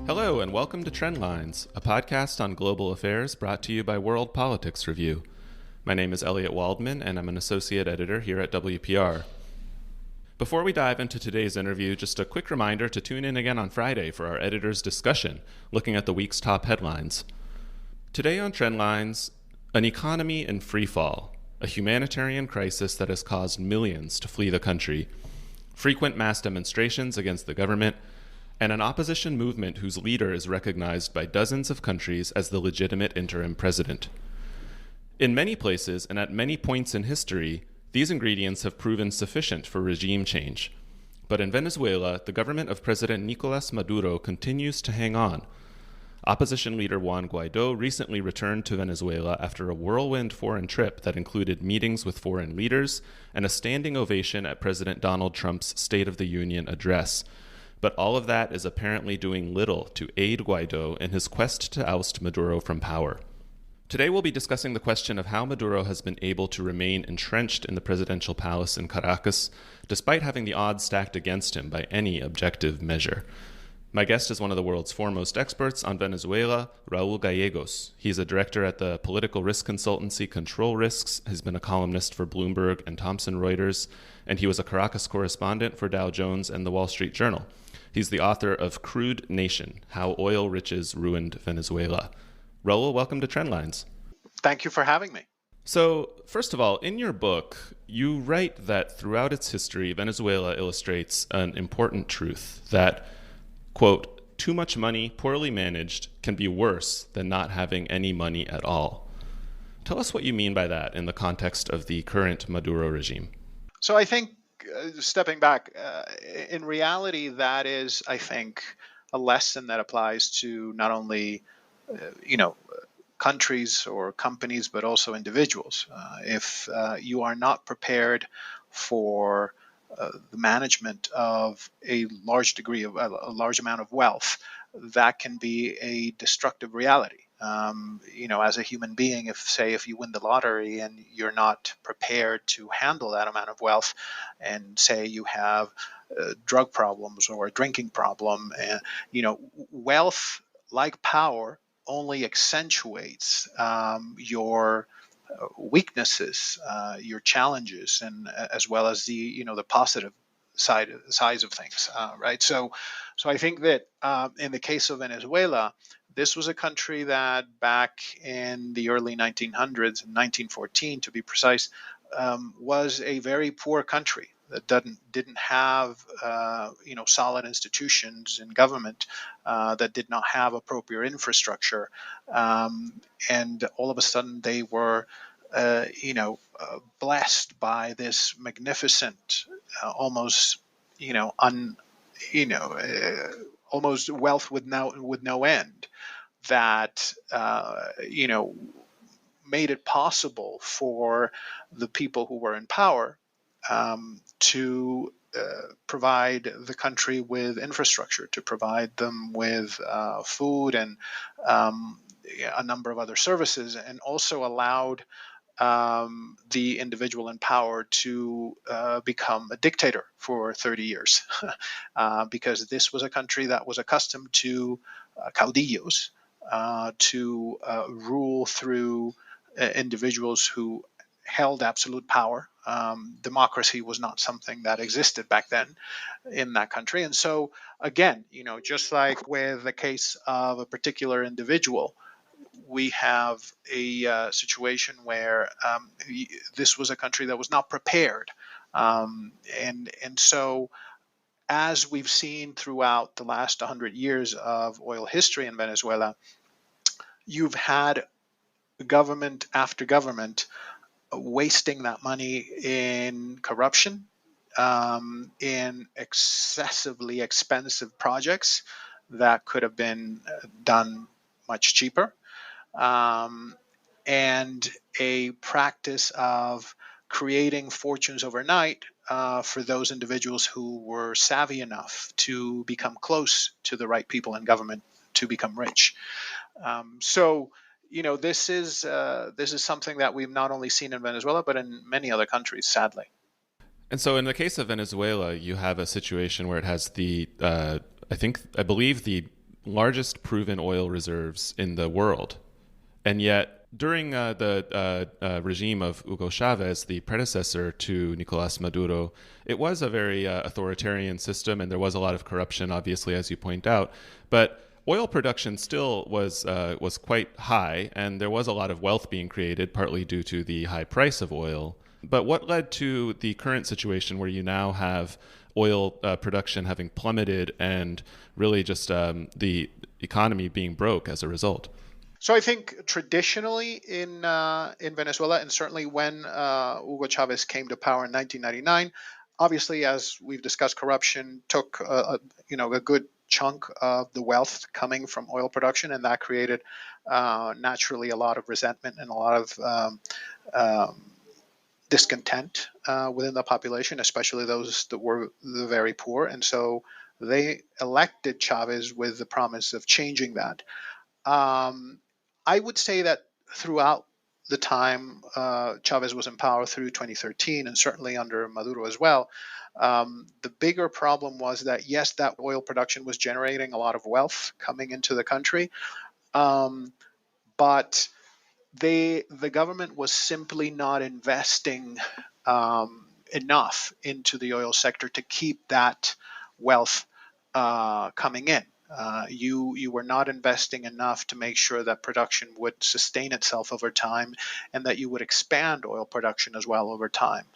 Hello and welcome to Trendlines, a podcast on global affairs brought to you by World Politics Review. My name is Elliot Waldman and I'm an associate editor here at WPR. Before we dive into today's interview, just a quick reminder to tune in again on Friday for our editor's discussion, looking at the week's top headlines. Today on Trendlines, an economy in freefall, a humanitarian crisis that has caused millions to flee the country, frequent mass demonstrations against the government, and an opposition movement whose leader is recognized by dozens of countries as the legitimate interim president. In many places and at many points in history, these ingredients have proven sufficient for regime change. But in Venezuela, the government of President Nicolas Maduro continues to hang on. Opposition leader Juan Guaido recently returned to Venezuela after a whirlwind foreign trip that included meetings with foreign leaders and a standing ovation at President Donald Trump's State of the Union address. But all of that is apparently doing little to aid Guaido in his quest to oust Maduro from power. Today we'll be discussing the question of how Maduro has been able to remain entrenched in the presidential palace in Caracas, despite having the odds stacked against him by any objective measure. My guest is one of the world's foremost experts on Venezuela, Raul Gallegos. He's a director at the political risk consultancy Control Risks, has been a columnist for Bloomberg and Thomson Reuters, and he was a Caracas correspondent for Dow Jones and the Wall Street Journal. He's the author of Crude Nation, How Oil Riches Ruined Venezuela. Raul, welcome to Trendlines. Thank you for having me. So, first of all, in your book, you write that throughout its history, Venezuela illustrates an important truth that, quote, too much money, poorly managed, can be worse than not having any money at all. Tell us what you mean by that in the context of the current Maduro regime. So I think, stepping back, in reality, that is, I think, a lesson that applies to not only, countries or companies, but also individuals. If you are not prepared for the management of a large amount of wealth, that can be a destructive reality. As a human being, if you win the lottery and you're not prepared to handle that amount of wealth, and say you have drug problems or a drinking problem, wealth, like power, only accentuates your weaknesses, your challenges, and as well as the positive sides of things, right? So I think that in the case of Venezuela, this was a country that back in the early 1900s, 1914 to be precise, was a very poor country that didn't have solid institutions in government, that did not have appropriate infrastructure, and all of a sudden they were blessed by this magnificent, almost almost wealth with no end, that made it possible for the people who were in power to provide the country with infrastructure, to provide them with food and a number of other services, and also allowed the individual in power to become a dictator for 30 years, because this was a country that was accustomed to caudillos, to rule through individuals who held absolute power. Democracy was not something that existed back then in that country. And so, again, just like with the case of a particular individual, we have a situation where this was a country that was not prepared. And so, as we've seen throughout the last 100 years of oil history in Venezuela, you've had government after government wasting that money in corruption, in excessively expensive projects that could have been done much cheaper, and a practice of creating fortunes overnight for those individuals who were savvy enough to become close to the right people in government to become rich. So, this is something that we've not only seen in Venezuela, but in many other countries, sadly. And so, in the case of Venezuela, you have a situation where it has I believe, the largest proven oil reserves in the world. And yet, during the regime of Hugo Chavez, the predecessor to Nicolas Maduro, it was a very authoritarian system, and there was a lot of corruption, obviously, as you point out. But oil production still was quite high, and there was a lot of wealth being created, partly due to the high price of oil. But what led to the current situation where you now have oil production having plummeted and really just the economy being broke as a result? So I think traditionally in Venezuela, and certainly when Hugo Chavez came to power in 1999, obviously, as we've discussed, corruption took a good chunk of the wealth coming from oil production, and that created naturally a lot of resentment and a lot of discontent within the population, especially those that were the very poor. And so they elected Chavez with the promise of changing that. I would say that throughout the time Chavez was in power through 2013, and certainly under Maduro as well, the bigger problem was that, yes, that oil production was generating a lot of wealth coming into the country, but the government was simply not investing enough into the oil sector to keep that wealth coming in. You were not investing enough to make sure that production would sustain itself over time, and that you would expand oil production as well over time.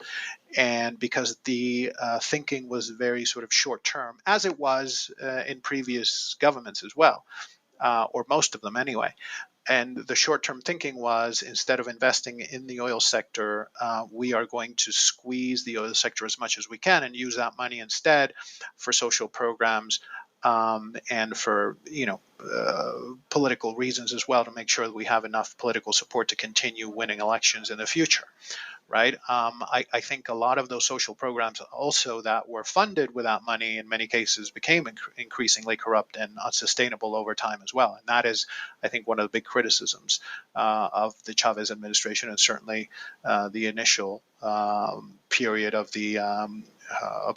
And because the thinking was very sort of short term, as it was in previous governments as well, or most of them anyway. And the short-term thinking was, instead of investing in the oil sector, we are going to squeeze the oil sector as much as we can and use that money instead for social programs, and for political reasons as well, to make sure that we have enough political support to continue winning elections in the future. Right. I think a lot of those social programs also that were funded with that money in many cases became increasingly corrupt and unsustainable over time as well. And that is, I think, one of the big criticisms of the Chavez administration, and certainly the initial period of the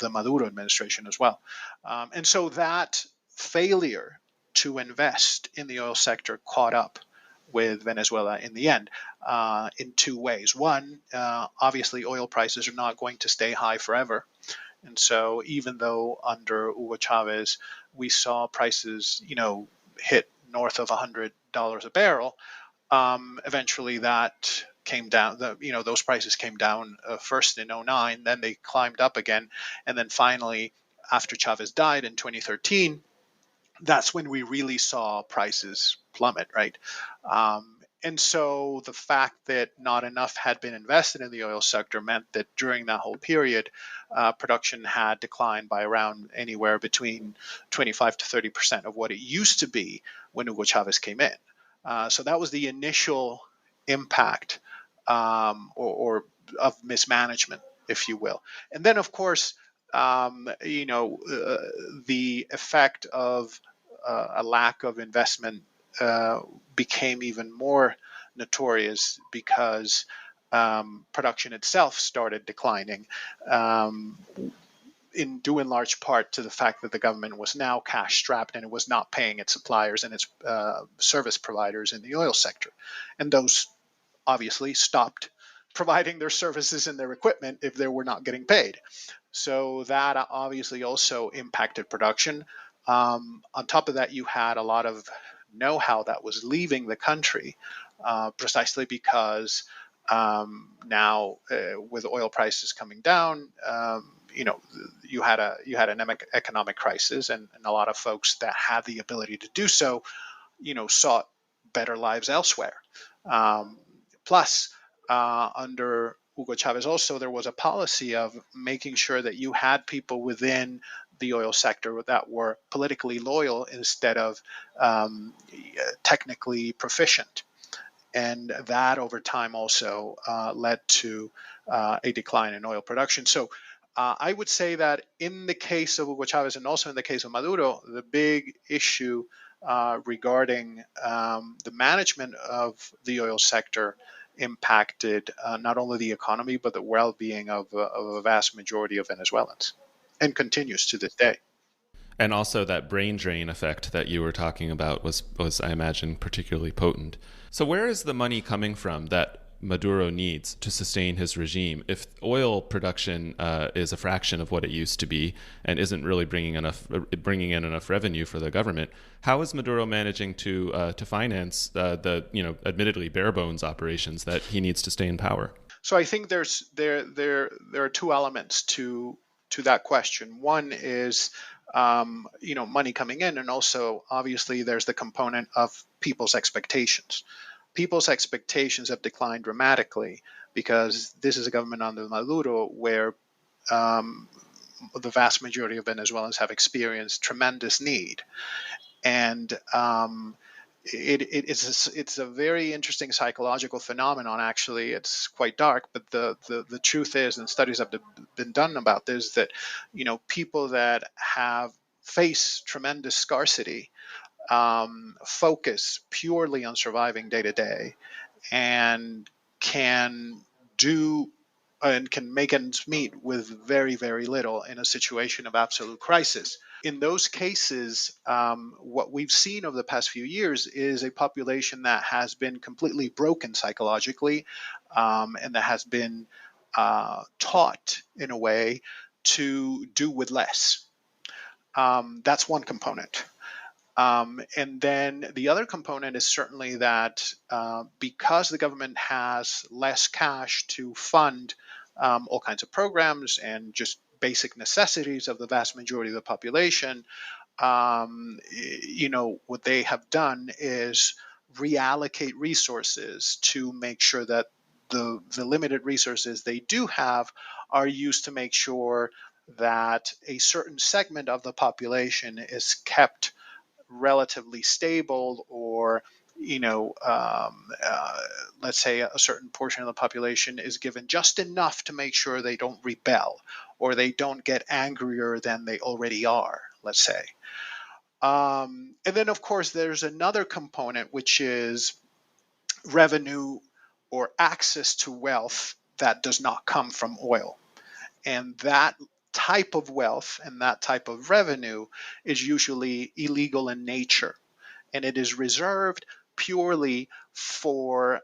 Maduro administration as well. And so that failure to invest in the oil sector caught up with Venezuela in the end, in two ways. One, obviously, oil prices are not going to stay high forever. And so even though under Hugo Chavez we saw prices, hit north of $100 a barrel, eventually that came down. Those prices came down first in 2009, then they climbed up again, and then finally, after Chavez died in 2013, that's when we really saw prices plummet, right? And so the fact that not enough had been invested in the oil sector meant that during that whole period, production had declined by around anywhere between 25 to 30% of what it used to be when Hugo Chavez came in. So that was the initial impact, or of mismanagement, if you will. And then, of course, the effect of a lack of investment became even more notorious because production itself started declining, in due in large part to the fact that the government was now cash strapped and it was not paying its suppliers and its service providers in the oil sector. And those obviously stopped providing their services and their equipment if they were not getting paid. So that obviously also impacted production. On top of that, you had a lot of know-how that was leaving the country, precisely because now with oil prices coming down, you had an economic crisis, and a lot of folks that had the ability to do so, sought better lives elsewhere. Plus, under Hugo Chavez also, there was a policy of making sure that you had people within the oil sector that were politically loyal instead of technically proficient. And that over time also led to a decline in oil production. So I would say that in the case of Hugo Chavez and also in the case of Maduro, the big issue regarding the management of the oil sector impacted not only the economy but the well-being of a vast majority of Venezuelans, and continues to this day. And also that brain drain effect that you were talking about was I imagine, particularly potent. So where is the money coming from that Maduro needs to sustain his regime? If oil production is a fraction of what it used to be and isn't really bringing in enough revenue for the government, how is Maduro managing to finance the admittedly bare bones operations that he needs to stay in power? So I think there are two elements to that question. One is money coming in, and also obviously there's the component of people's expectations. People's expectations have declined dramatically because this is a government under Maduro where the vast majority of Venezuelans have experienced tremendous need, and it's a very interesting psychological phenomenon. Actually, it's quite dark, but the truth is, and studies have been done about this, that people that have faced tremendous scarcity focus purely on surviving day to day, and can make ends meet with very, very little in a situation of absolute crisis. In those cases, what we've seen over the past few years is a population that has been completely broken psychologically, and that has been taught in a way to do with less. That's one component. And then the other component is certainly that because the government has less cash to fund all kinds of programs and just basic necessities of the vast majority of the population, what they have done is reallocate resources to make sure that the limited resources they do have are used to make sure that a certain segment of the population is kept relatively stable, or let's say a certain portion of the population is given just enough to make sure they don't rebel or they don't get angrier than they already are, let's say. And then, of course, there's another component, which is revenue or access to wealth that does not come from oil. And that type of wealth and that type of revenue is usually illegal in nature, and it is reserved purely for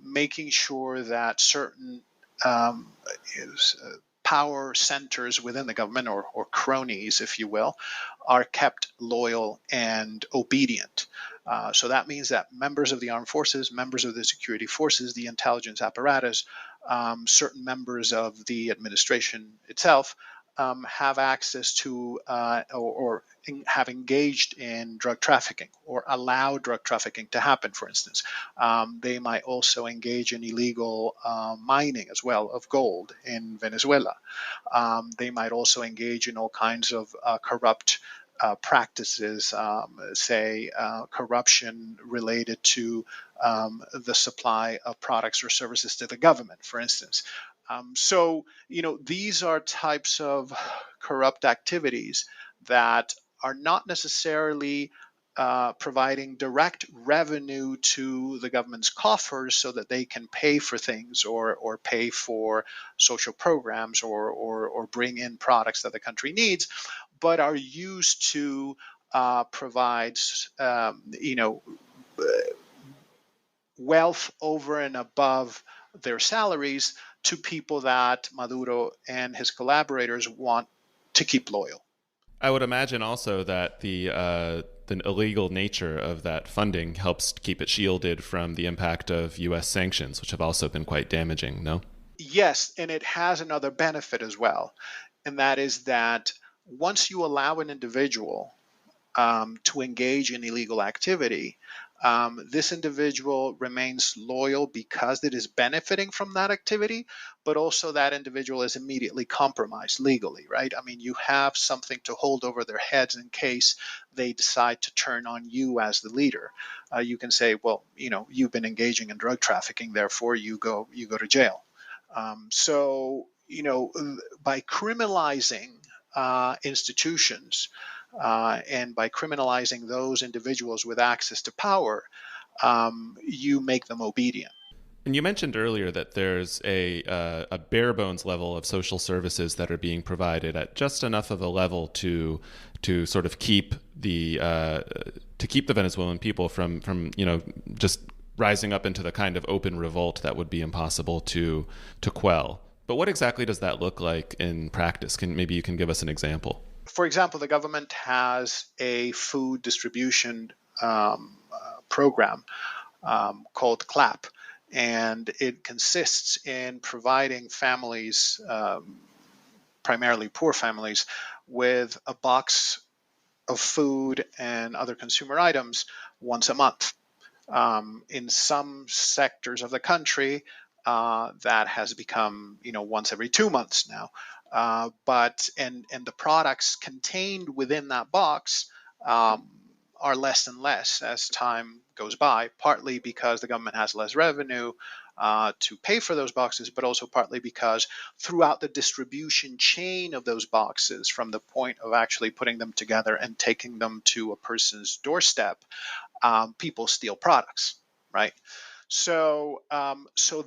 making sure that certain power centers within the government, or cronies, if you will, are kept loyal and obedient. So that means that members of the armed forces, members of the security forces, the intelligence apparatus, certain members of the administration itself have access to or have engaged in drug trafficking or allow drug trafficking to happen, for instance. They might also engage in illegal mining as well of gold in Venezuela. They might also engage in all kinds of corrupt practices, say corruption related to the supply of products or services to the government, for instance. So, these are types of corrupt activities that are not necessarily providing direct revenue to the government's coffers so that they can pay for things or pay for social programs or bring in products that the country needs, but are used to provide, wealth over and above their salaries to people that Maduro and his collaborators want to keep loyal. I would imagine also that the illegal nature of that funding helps keep it shielded from the impact of U.S. sanctions, which have also been quite damaging, no? Yes, and it has another benefit as well, and that is that once you allow an individual to engage in illegal activity, this individual remains loyal because it is benefiting from that activity, but also that individual is immediately compromised legally, right? I mean, you have something to hold over their heads in case they decide to turn on you as the leader. You can say, well, you've been engaging in drug trafficking, therefore you go to jail. So, by criminalizing institutions, And by criminalizing those individuals with access to power, you make them obedient. And you mentioned earlier that there's a bare bones level of social services that are being provided at just enough of a level to sort of keep the Venezuelan people from just rising up into the kind of open revolt that would be impossible to quell. But what exactly does that look like in practice? Maybe you can give us an example. For example, the government has a food distribution program called CLAP, and it consists in providing families, primarily poor families, with a box of food and other consumer items once a month. In some sectors of the country, that has become, once every 2 months now. But the products contained within that box are less and less as time goes by, partly because the government has less revenue to pay for those boxes, but also partly because throughout the distribution chain of those boxes, from the point of actually putting them together and taking them to a person's doorstep, people steal products, right? So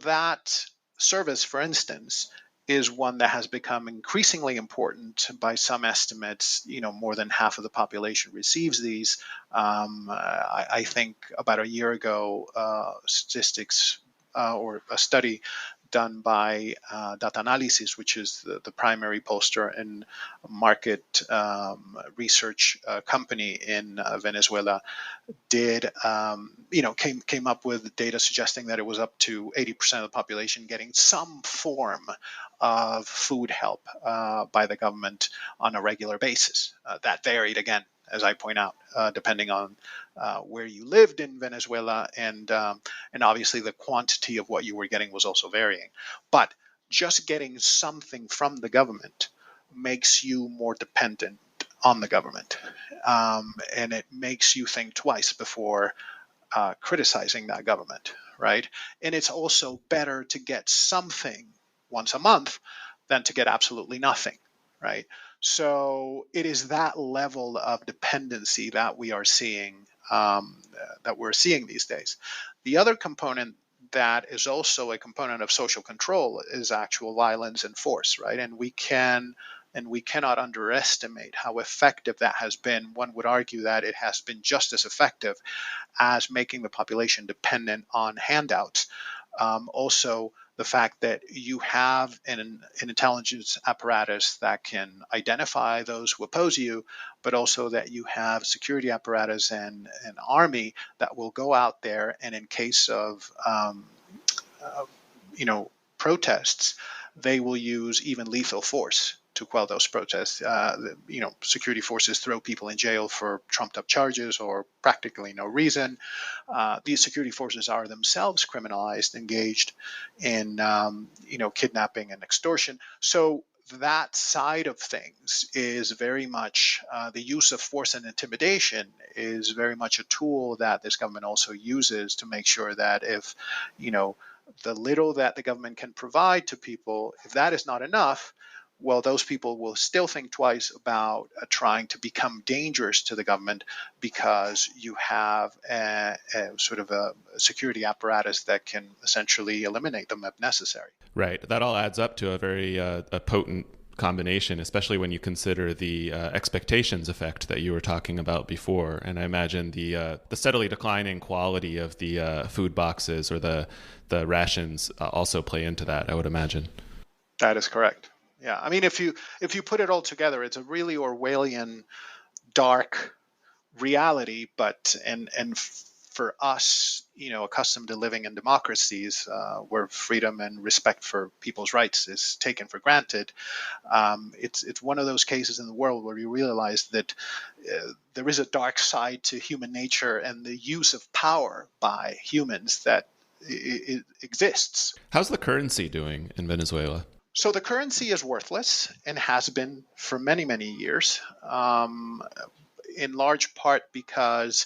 that service, for instance, is one that has become increasingly important. By some estimates, more than half of the population receives these. I think about a year ago, statistics or a study done by Data Analysis, which is the primary pollster and market research company in Venezuela, came up with data suggesting that it was up to 80% of the population getting some form of food help by the government on a regular basis. That varied, again, as I point out, depending on where you lived in Venezuela, and obviously the quantity of what you were getting was also varying. But just getting something from the government makes you more dependent on the government, and it makes you think twice before criticizing that government, right? And it's also better to get something once a month than to get absolutely nothing, right? So it is that level of dependency that we are seeing, these days. The other component that is also a component of social control is actual violence and force, right? And we cannot underestimate how effective that has been. One would argue that it has been just as effective as making the population dependent on handouts. Also, the fact that you have an intelligence apparatus that can identify those who oppose you, but also that you have security apparatus and an army that will go out there, and in case of protests, they will use even lethal force to quell those protests. Security forces throw people in jail for trumped up charges or practically no reason. These security forces are themselves criminalized, engaged in, kidnapping and extortion. So that side of things is very much the use of force and intimidation is very much a tool that this government also uses to make sure that if, the little that the government can provide to people, if that is not enough, well, those people will still think twice about trying to become dangerous to the government, because you have a sort of a security apparatus that can essentially eliminate them if necessary. Right. That all adds up to a very a potent combination, especially when you consider the expectations effect that you were talking about before. And I imagine the steadily declining quality of the food boxes or the rations also play into that, I would imagine. That is correct. Yeah, I mean, if you put it all together, it's a really Orwellian, dark reality. But for us, accustomed to living in democracies where freedom and respect for people's rights is taken for granted, it's one of those cases in the world where you realize that there is a dark side to human nature and the use of power by humans that it exists. How's the currency doing in Venezuela? So the currency is worthless and has been for many, many years, in large part because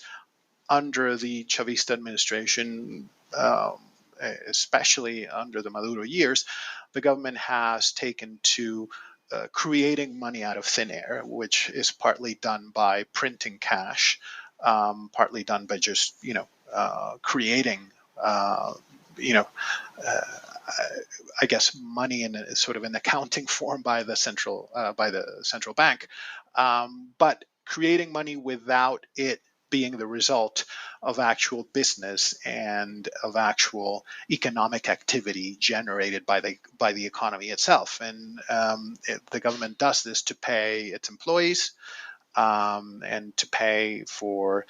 under the Chavista administration, especially under the Maduro years, the government has taken to creating money out of thin air, which is partly done by printing cash, partly done by just creating I guess money in a sort of an accounting form by the central bank, but creating money without it being the result of actual business and of actual economic activity generated by the economy itself. And the government does this to pay its employees, and to pay for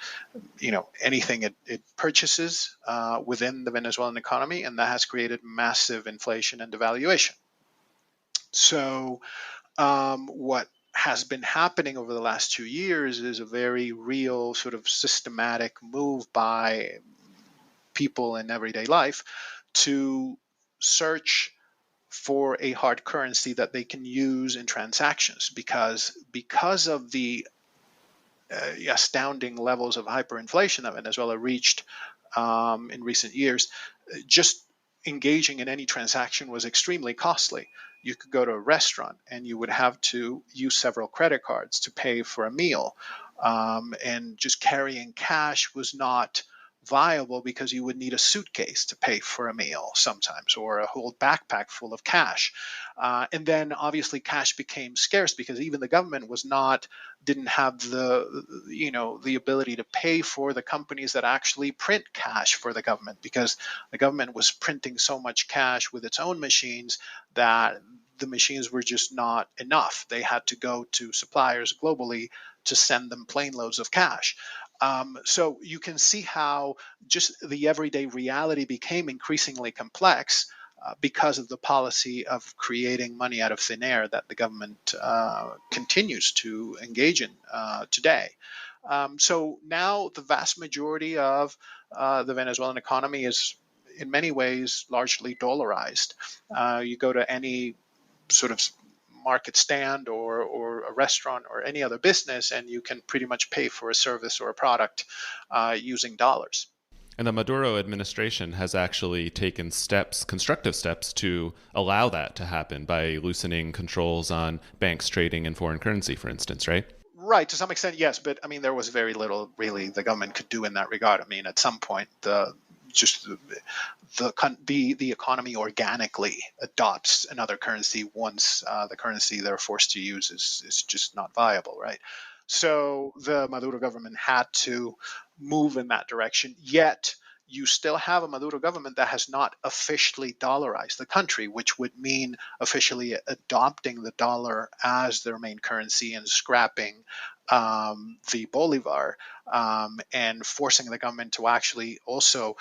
anything it purchases within the Venezuelan economy, and that has created massive inflation and devaluation. So what has been happening over the last 2 years is a very real sort of systematic move by people in everyday life to search for a hard currency that they can use in transactions, because of the astounding levels of hyperinflation that Venezuela reached in recent years. Just engaging in any transaction was extremely costly. You could go to a restaurant and you would have to use several credit cards to pay for a meal, and just carrying cash was not viable, because you would need a suitcase to pay for a meal sometimes, or a whole backpack full of cash. And then obviously cash became scarce, because even the government didn't have the ability to pay for the companies that actually print cash for the government, because the government was printing so much cash with its own machines that the machines were just not enough. They had to go to suppliers globally to send them plane loads of cash. So you can see how just the everyday reality became increasingly complex because of the policy of creating money out of thin air that the government continues to engage in today. So now the vast majority of the Venezuelan economy is in many ways largely dollarized. You go to any sort of market stand or a restaurant or any other business, and you can pretty much pay for a service or a product using dollars. And the Maduro administration has actually taken constructive steps, to allow that to happen by loosening controls on banks trading in foreign currency, for instance, right? Right, to some extent, yes. But I mean, there was very little really the government could do in that regard. I mean, at some point, the economy organically adopts another currency once the currency they're forced to use is just not viable, right? So the Maduro government had to move in that direction. Yet you still have a Maduro government that has not officially dollarized the country, which would mean officially adopting the dollar as their main currency and scrapping the bolivar, and forcing the government to actually also,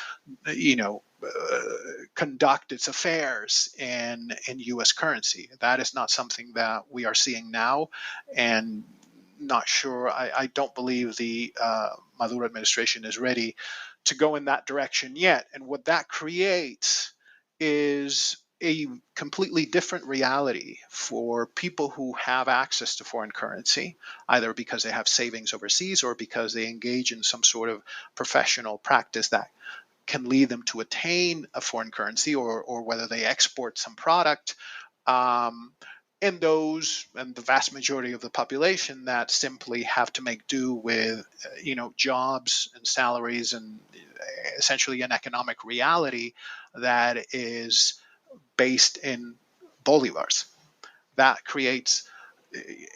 conduct its affairs in U.S. currency. That is not something that we are seeing now, and not sure. I don't believe the Maduro administration is ready to go in that direction yet. And what that creates is a completely different reality for people who have access to foreign currency, either because they have savings overseas or because they engage in some sort of professional practice that can lead them to attain a foreign currency, or whether they export some product. And the vast majority of the population that simply have to make do with, jobs and salaries and essentially an economic reality that is based in bolivars. That creates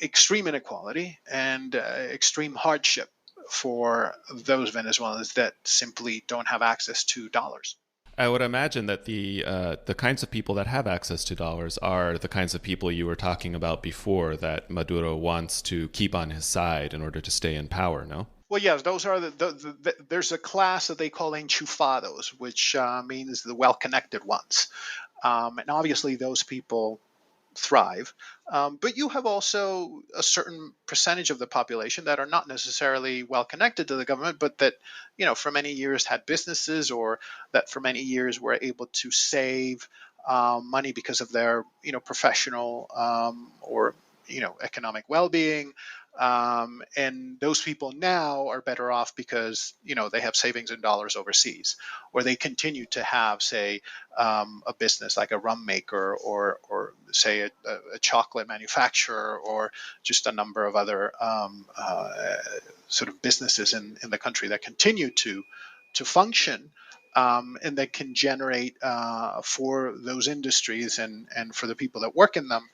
extreme inequality and extreme hardship for those Venezuelans that simply don't have access to dollars. I would imagine that the kinds of people that have access to dollars are the kinds of people you were talking about before, that Maduro wants to keep on his side in order to stay in power, no? Well, yes, those are there's a class that they call enchufados, which means the well-connected ones. And obviously those people thrive. But you have also a certain percentage of the population that are not necessarily well connected to the government, but that, for many years had businesses, or that for many years were able to save money because of their, professional or economic well-being. And those people now are better off because, they have savings in dollars overseas, or they continue to have, say, a business like a rum maker or say a chocolate manufacturer, or just a number of other sort of businesses in the country that continue to function, and that can generate for those industries and for the people that work in them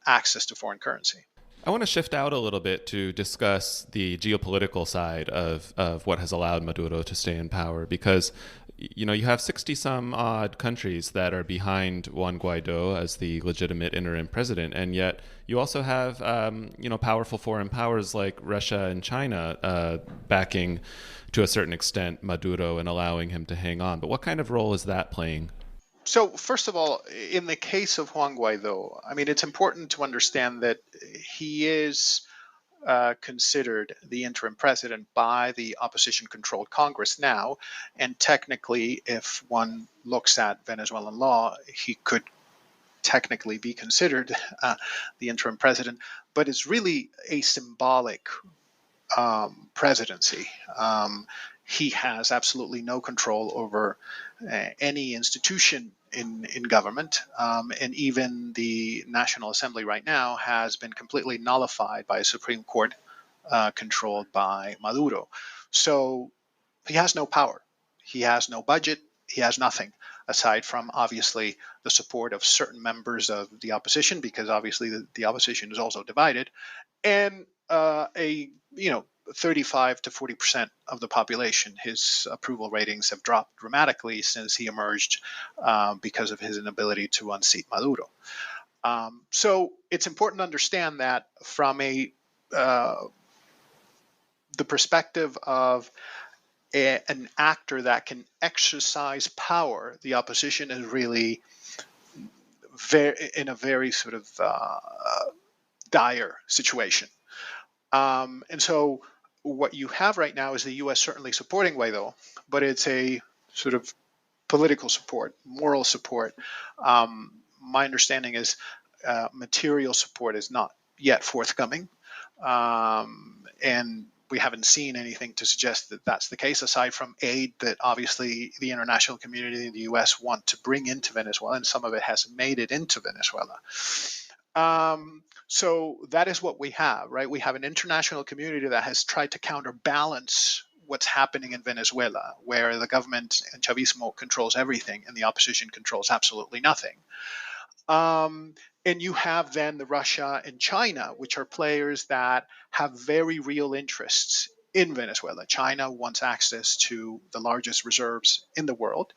access to foreign currency. I want to shift out a little bit to discuss the geopolitical side of what has allowed Maduro to stay in power, because you have 60 some odd countries that are behind Juan Guaido as the legitimate interim president, and yet you also have powerful foreign powers like Russia and China backing to a certain extent Maduro and allowing him to hang on. But what kind of role is that playing? So, first of all, in the case of Juan Guaido, I mean, it's important to understand that he is considered the interim president by the opposition-controlled Congress now. And technically, if one looks at Venezuelan law, he could technically be considered the interim president, but it's really a symbolic presidency. He has absolutely no control over any institution in government, and even the National Assembly right now has been completely nullified by a Supreme Court controlled by Maduro. So he has no power. He has no budget. He has nothing aside from obviously the support of certain members of the opposition, because obviously the opposition is also divided, and 35 to 40% of the population. His approval ratings have dropped dramatically since he emerged because of his inability to unseat Maduro. So it's important to understand that from the perspective of an actor that can exercise power, the opposition is really in a very sort of dire situation. And so what you have right now is the U.S. certainly supporting Guaido, but it's a sort of political support, moral support. My understanding is material support is not yet forthcoming. And we haven't seen anything to suggest that that's the case, aside from aid that obviously the international community in the U.S. want to bring into Venezuela, and some of it has made it into Venezuela. So that is what we have, right? We have an international community that has tried to counterbalance what's happening in Venezuela, where the government and Chavismo controls everything and the opposition controls absolutely nothing. And you have then the Russia and China, which are players that have very real interests in Venezuela. China wants access to the largest reserves in the world,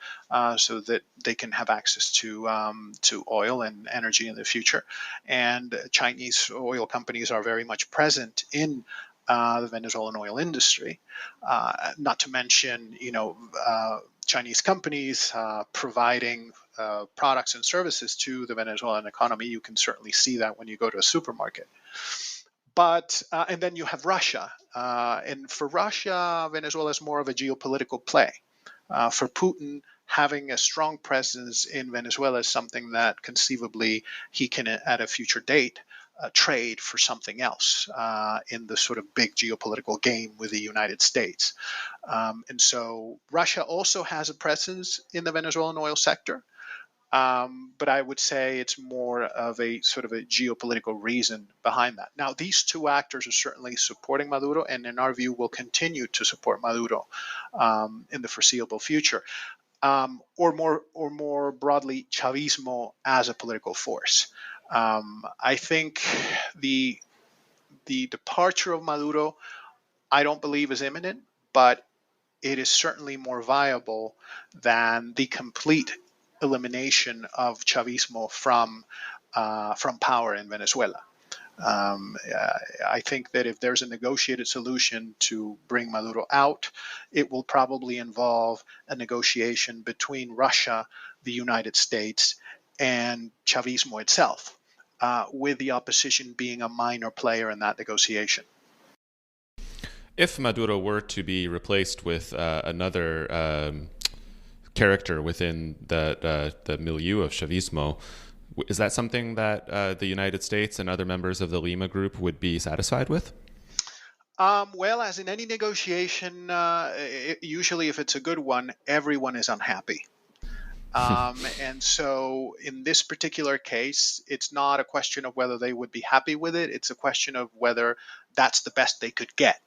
so that they can have access to oil and energy in the future. And Chinese oil companies are very much present in the Venezuelan oil industry. Not to mention, Chinese companies providing products and services to the Venezuelan economy. You can certainly see that when you go to a supermarket. But and then you have Russia, and for Russia, Venezuela is more of a geopolitical play. For Putin, having a strong presence in Venezuela is something that conceivably he can, at a future date, trade for something else in the sort of big geopolitical game with the United States. And so Russia also has a presence in the Venezuelan oil sector. But I would say it's more of a sort of a geopolitical reason behind that. Now, these two actors are certainly supporting Maduro, and in our view, will continue to support Maduro in the foreseeable future, or more broadly, Chavismo as a political force. I think the departure of Maduro, I don't believe is imminent, but it is certainly more viable than the complete elimination of Chavismo from power in Venezuela. I think that if there's a negotiated solution to bring Maduro out, it will probably involve a negotiation between Russia, the United States, and Chavismo itself, with the opposition being a minor player in that negotiation. If Maduro were to be replaced with another character within the milieu of Chavismo, Is that something that the United States and other members of the Lima Group would be satisfied with? Well, as in any negotiation, usually if it's a good one, everyone is unhappy. And so in this particular case, it's not a question of whether they would be happy with it. It's a question of whether that's the best they could get.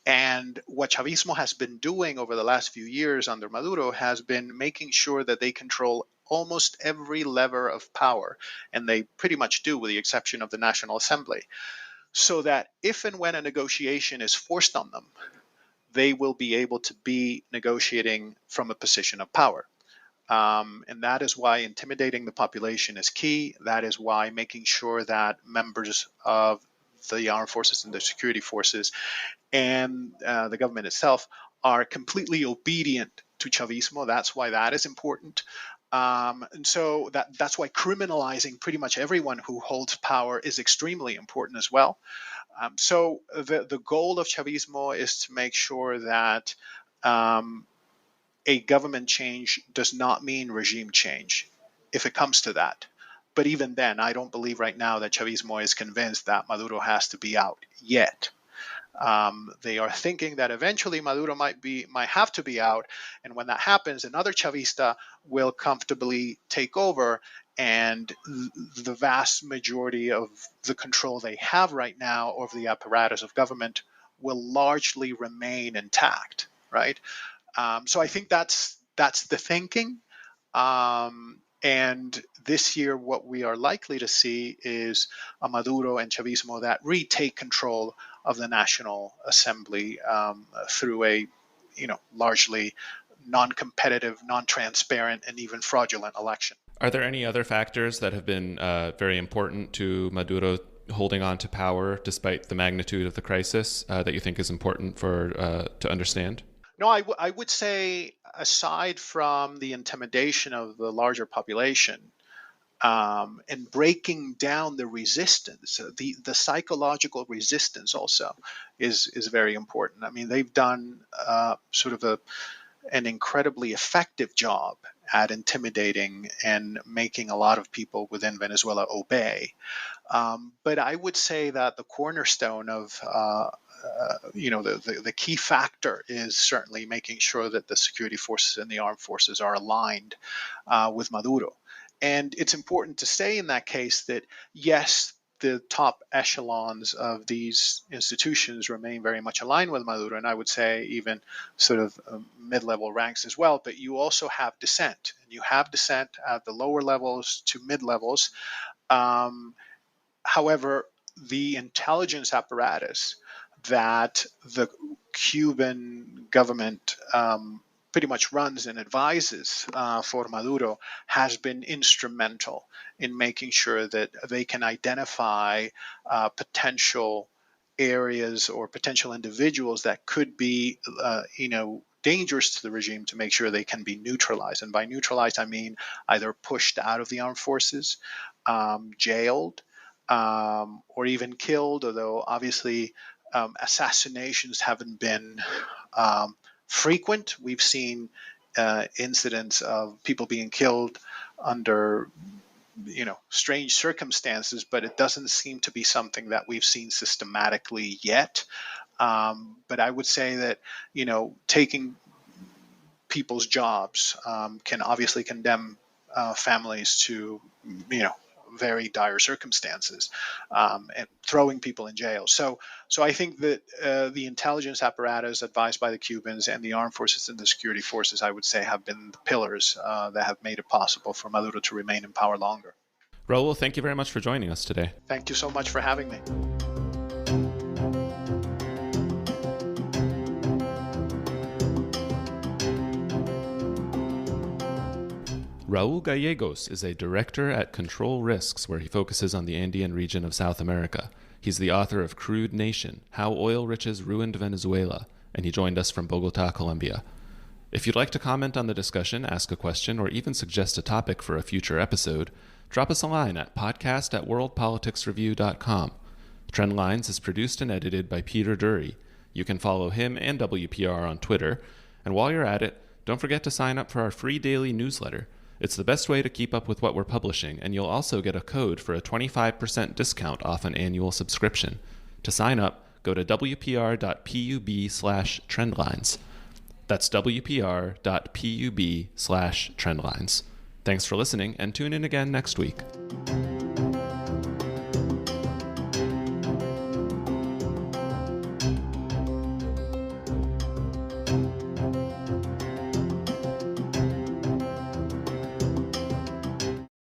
And what Chavismo has been doing over the last few years under Maduro has been making sure that they control almost every lever of power. And they pretty much do, with the exception of the National Assembly. So that if and when a negotiation is forced on them, they will be able to be negotiating from a position of power. And that is why intimidating the population is key. That is why making sure that members of the armed forces and the security forces and the government itself are completely obedient to Chavismo. That's why that is important. And so that's why criminalizing pretty much everyone who holds power is extremely important as well. So the goal of Chavismo is to make sure that a government change does not mean regime change, if it comes to that. But even then, I don't believe right now that Chavismo is convinced that Maduro has to be out yet. They are thinking that eventually Maduro might have to be out, and when that happens, another Chavista will comfortably take over, and the vast majority of the control they have right now over the apparatus of government will largely remain intact, right? So I think that's the thinking. And this year, what we are likely to see is a Maduro and Chavismo that retake control of the National Assembly through a, largely non-competitive, non-transparent, and even fraudulent election. Are there any other factors that have been very important to Maduro holding on to power despite the magnitude of the crisis that you think is important to understand? No, I would say, aside from the intimidation of the larger population and breaking down the resistance, the psychological resistance also is very important. I mean, they've done sort of an incredibly effective job at intimidating and making a lot of people within Venezuela obey. But I would say that the cornerstone of the key factor is certainly making sure that the security forces and the armed forces are aligned with Maduro. And it's important to say in that case that, yes, the top echelons of these institutions remain very much aligned with Maduro, and I would say even sort of mid-level ranks as well. But you also have dissent, and you have dissent at the lower levels to mid-levels. However, the intelligence apparatus that the Cuban government pretty much runs and advises for Maduro has been instrumental in making sure that they can identify potential areas or potential individuals that could be, dangerous to the regime, to make sure they can be neutralized. And by neutralized, I mean either pushed out of the armed forces, jailed, or even killed, although obviously assassinations haven't been frequent. We've seen incidents of people being killed under, strange circumstances, but it doesn't seem to be something that we've seen systematically yet. But I would say that, taking people's jobs can obviously condemn families to, very dire circumstances, and throwing people in jail. So I think that the intelligence apparatus advised by the Cubans and the armed forces and the security forces, I would say, have been the pillars that have made it possible for Maduro to remain in power longer. Raul, thank you very much for joining us today. Thank you so much for having me. Raul Gallegos is a director at Control Risks, where he focuses on the Andean region of South America. He's the author of Crude Nation, How Oil Riches Ruined Venezuela, and he joined us from Bogota, Colombia. If you'd like to comment on the discussion, ask a question, or even suggest a topic for a future episode, drop us a line at podcast@worldpoliticsreview.com. Trendlines is produced and edited by Peter Dury. You can follow him and WPR on Twitter. And while you're at it, don't forget to sign up for our free daily newsletter. It's the best way to keep up with what we're publishing, and you'll also get a code for a 25% discount off an annual subscription. To sign up, go to wpr.pub/trendlines. That's wpr.pub/trendlines. Thanks for listening, and tune in again next week.